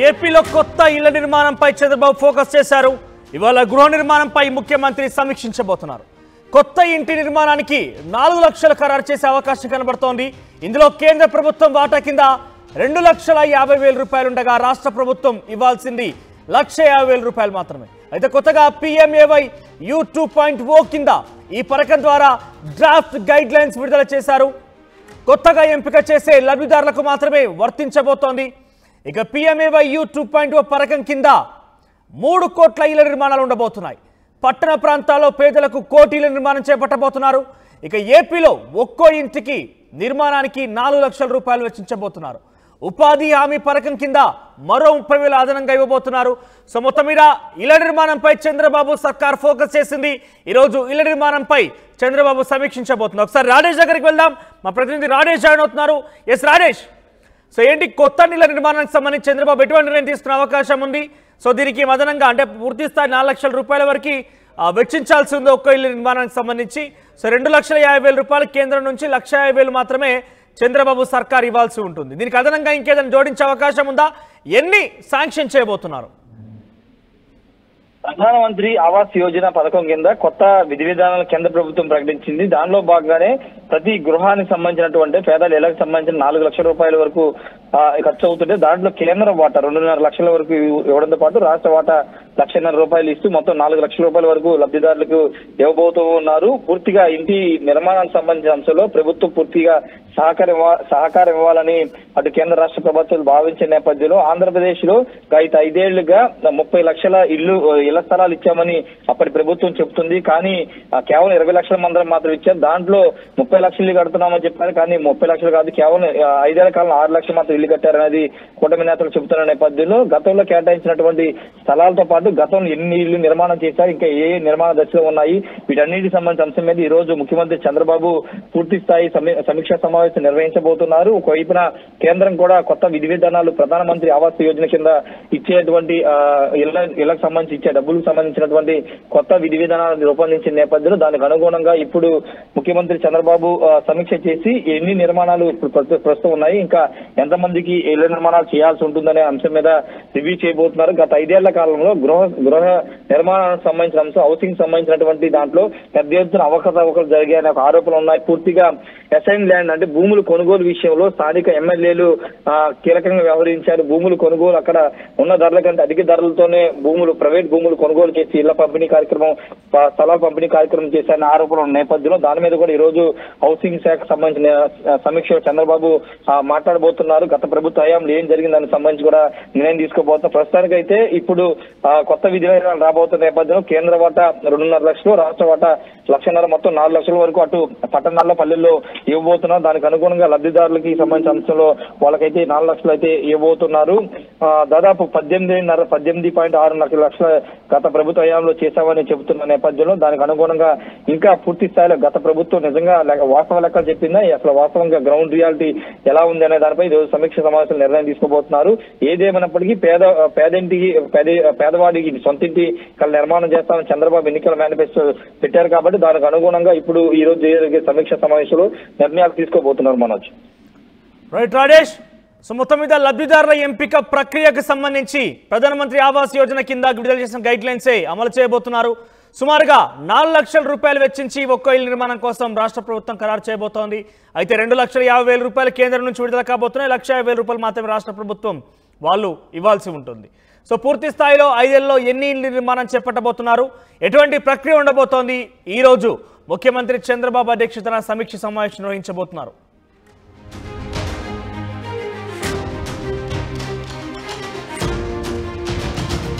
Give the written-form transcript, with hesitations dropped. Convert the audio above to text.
ఏపీలో కొత్త ఇళ్ల నిర్మాణంపై చంద్రబాబు ఫోకస్ చేశారు. ఇవాళ గృహ నిర్మాణంపై ముఖ్యమంత్రి సమీక్షించబోతున్నారు. కొత్త ఇంటి నిర్మాణానికి 4 లక్షలు ఖరారు చేసే అవకాశం కనబడుతోంది. ఇందులో కేంద్ర ప్రభుత్వం వాటా కింద 2,50,000 రూపాయలు ఉండగా రాష్ట్ర ప్రభుత్వం ఇవ్వాల్సింది 1,50,000 రూపాయలు మాత్రమే. అయితే కొత్తగా PMAY U 2.0 కింద ఈ పథకం ద్వారా డ్రాఫ్ట్ గైడ్ లైన్స్ విడుదల చేశారు. కొత్తగా ఎంపిక చేసే లబ్ధిదారులకు మాత్రమే వర్తించబోతోంది. ఇక PMAY U 2.0 పథకం కింద 3 కోట్ల ఇళ్ల నిర్మాణాలు ఉండబోతున్నాయి. పట్టణ ప్రాంతాల్లో పేదలకు కోటి ఇళ్ల నిర్మాణం చేపట్టబోతున్నారు. ఇక ఏపీలో ఒక్కో ఇంటికి నిర్మాణానికి 4 లక్షల రూపాయలు వెచ్చించబోతున్నారు. ఉపాధి హామీ పథకం కింద మరో 30,000 అదనంగా ఇవ్వబోతున్నారు. సో మొత్తం మీద ఇళ్ల నిర్మాణంపై చంద్రబాబు సర్కార్ ఫోకస్ చేసింది. ఈరోజు ఇళ్ల నిర్మాణంపై చంద్రబాబు సమీక్షించబోతున్నారు. ఒకసారి రాజేష్ దగ్గరికి వెళ్దాం. మా ప్రతినిధి రాజేష్ జాయిన్ అవుతున్నారు. ఎస్ రాజేష్, సో ఏంటి కొత్త ఇళ్ల నిర్మాణానికి సంబంధించి చంద్రబాబు ఎటువంటి నిర్ణయం తీసుకునే అవకాశం ఉంది? సో దీనికి అదనంగా అంటే పూర్తి స్థాయి 4 లక్షల రూపాయల వరకు వెచ్చించాల్సి ఉంది ఒక్కో ఇళ్ల నిర్మాణానికి సంబంధించి. సో 2,50,000 రూపాయలు కేంద్రం నుంచి 1,50,000 మాత్రమే చంద్రబాబు సర్కార్ ఇవ్వాల్సి ఉంటుంది. దీనికి అదనంగా ఇంకేదైనా జోడించే అవకాశం ఉందా? ఎన్ని శాంక్షన్ చేయబోతున్నారు? ప్రధానమంత్రి ఆవాస్ యోజన పథకం కింద కొత్త విధి విధానాలు కేంద్ర ప్రభుత్వం ప్రకటించింది. దానిలో భాగంగానే ప్రతి గృహానికి సంబంధించినటువంటి పేదల ఇళ్లకు సంబంధించిన 4 లక్షల రూపాయల వరకు ఖర్చు అవుతుంటే దాంట్లో కేంద్ర వాటా 2.5 లక్షల వరకు ఇవ్వడంతో పాటు రాష్ట్ర వాటా 1,50,000 రూపాయలు ఇస్తూ మొత్తం 4 లక్షల రూపాయల వరకు లబ్ధిదారులకు ఇవ్వబోతూ ఉన్నారు. పూర్తిగా ఇంటి నిర్మాణానికి సంబంధించిన అంశంలో ప్రభుత్వం పూర్తిగా సహకారం ఇవ్వాలని అటు కేంద్ర రాష్ట్ర ప్రభుత్వాలు భావించిన నేపథ్యంలో ఆంధ్రప్రదేశ్ లో గత 5 ఏళ్లుగా 30 లక్షల ఇళ్ల స్థలాలు ఇచ్చామని అప్పటి ప్రభుత్వం చెబుతుంది. కానీ కేవలం 20 లక్షల మందిరం మాత్రం ఇచ్చారు. దాంట్లో 30 లక్షలు కడుతున్నామని చెప్పారు. కానీ 30 లక్షలు కాదు, కేవలం 5 ఏళ్ల కాలంలో 6 లక్షలు మాత్రం ఇల్లు కట్టారనేది కూటమి నేతలు చెబుతున్న నేపథ్యంలో గతంలో కేటాయించినటువంటి స్థలాలతో పాటు గతంలో ఎన్ని ఇళ్లు నిర్మాణం చేశారు, ఇంకా ఏ నిర్మాణ దశలో ఉన్నాయి, వీటన్నిటికి సంబంధించిన అంశం మీద ఈ రోజు ముఖ్యమంత్రి చంద్రబాబు పూర్తి స్థాయి సమీక్షా సమావేశం నిర్వహించబోతున్నారు. ఒకవైపున కేంద్రం కూడా కొత్త విధి విధానాలు ప్రధానమంత్రి ఆవాస్ యోజన కింద ఇచ్చేటువంటి ఇళ్లకు సంబంధించి ఇచ్చే డబ్బులకు సంబంధించినటువంటి కొత్త విధి విధానాలను రూపొందించిన నేపథ్యంలో దానికి అనుగుణంగా ఇప్పుడు ముఖ్యమంత్రి చంద్రబాబు సమీక్ష చేసి ఎన్ని నిర్మాణాలు ఇప్పుడు ప్రస్తుతం ఉన్నాయి, ఇంకా ఎంతమందికి ఇళ్ల నిర్మాణాలు చేయాల్సి ఉంటుందనే అంశం మీద రివ్యూ చేయబోతున్నారు. గత 5 ఏళ్ల కాలంలో గృహ నిర్మాణానికి సంబంధించిన అంశం, హౌసింగ్ సంబంధించినటువంటి దాంట్లో పెద్ద ఎత్తున అవకతవకలు జరిగాయనే ఒక ఆరోపణలు ఉన్నాయి. పూర్తిగా అసైన్ ల్యాండ్ అంటే భూములు కొనుగోలు విషయంలో స్థానిక ఎమ్మెల్యేలు కీలకంగా వ్యవహరించారు. భూములు కొనుగోలు అక్కడ ఉన్న ధరల కంటే అధిక ధరలతోనే ప్రైవేట్ భూములు కొనుగోలు చేసి ఇళ్ల పంపిణీ కార్యక్రమం, స్థలాల పంపిణీ కార్యక్రమం చేశారనే ఆరోపణలు ఉన్న నేపథ్యంలో దాని మీద కూడా ఈ రోజు హౌసింగ్ శాఖకు సంబంధించిన సమీక్ష చంద్రబాబు మాట్లాడబోతున్నారు. గత ప్రభుత్వ హయాంలో ఏం జరిగింది దానికి సంబంధించి కూడా నిర్ణయం తీసుకోబోతున్నారు. ప్రస్తుతానికి అయితే ఇప్పుడు కొత్త విధి విధానాలు రాబోతున్న నేపథ్యంలో కేంద్ర వాటా 2.5 లక్షలు, రాష్ట్ర వాటా 1,50,000 మొత్తం 4 లక్షల వరకు అటు పట్టణాల్లో పల్లెల్లో ఇవ్వబోతున్నారు. దానికి అనుగుణంగా లబ్ధిదారులకి సంబంధించిన అంశంలో వాళ్ళకైతే 4 లక్షలు అయితే ఇవ్వబోతున్నారు. దాదాపు 18.6 లక్షల గత ప్రభుత్వ హయాంలో చేశామని చెబుతున్న నేపథ్యంలో దానికి అనుగుణంగా ఇంకా పూర్తి స్థాయిలో గత ప్రభుత్వం నిజంగా వాస్తవ లెక్కలు చెప్పిందా, అసలు వాస్తవంగా గ్రౌండ్ రియాలిటీ ఎలా ఉంది అనే దానిపై ఈరోజు సమీక్ష సమావేశం నిర్ణయం తీసుకోబోతున్నారు. ఏదేమైనప్పటికీ పేదవాడికి సొంతింటి నిర్మాణం చేస్తామని చంద్రబాబు ఎన్నికల మేనిఫెస్టో పెట్టారు. కాబట్టి దానికి అనుగుణంగా ఇప్పుడు ఈ రోజు జరిగే సమీక్ష సమావేశంలో నిర్ణయాలు తీసుకోబోతున్నారు. మనోజ్. రైట్ రాజేష్, సో మొత్తం మీద లబ్ధిదారుల ఎంపిక ప్రక్రియకు సంబంధించి ప్రధానమంత్రి ఆవాస్ యోజన కింద విడుదల చేసిన గైడ్ లైన్సే అమలు చేయబోతున్నారు. సుమారుగా 4 లక్షల రూపాయలు వెచ్చించి ఒక్కో ఇళ్ల నిర్మాణం కోసం రాష్ట్ర ప్రభుత్వం ఖరారు చేయబోతోంది. అయితే 2,50,000 రూపాయలు కేంద్రం నుంచి విడుదల కాబోతున్నాయి. 1,50,000 రూపాయలు మాత్రమే రాష్ట్ర ప్రభుత్వం వాళ్ళు ఇవ్వాల్సి ఉంటుంది. సో పూర్తి స్థాయిలో 5 ఏళ్లలో ఎన్ని ఇళ్ల నిర్మాణం చేపట్టబోతున్నారు, ఎటువంటి ప్రక్రియ ఉండబోతోంది, ఈ రోజు ముఖ్యమంత్రి చంద్రబాబు అధ్యక్షతన సమీక్ష సమావేశం నిర్వహించబోతున్నారు.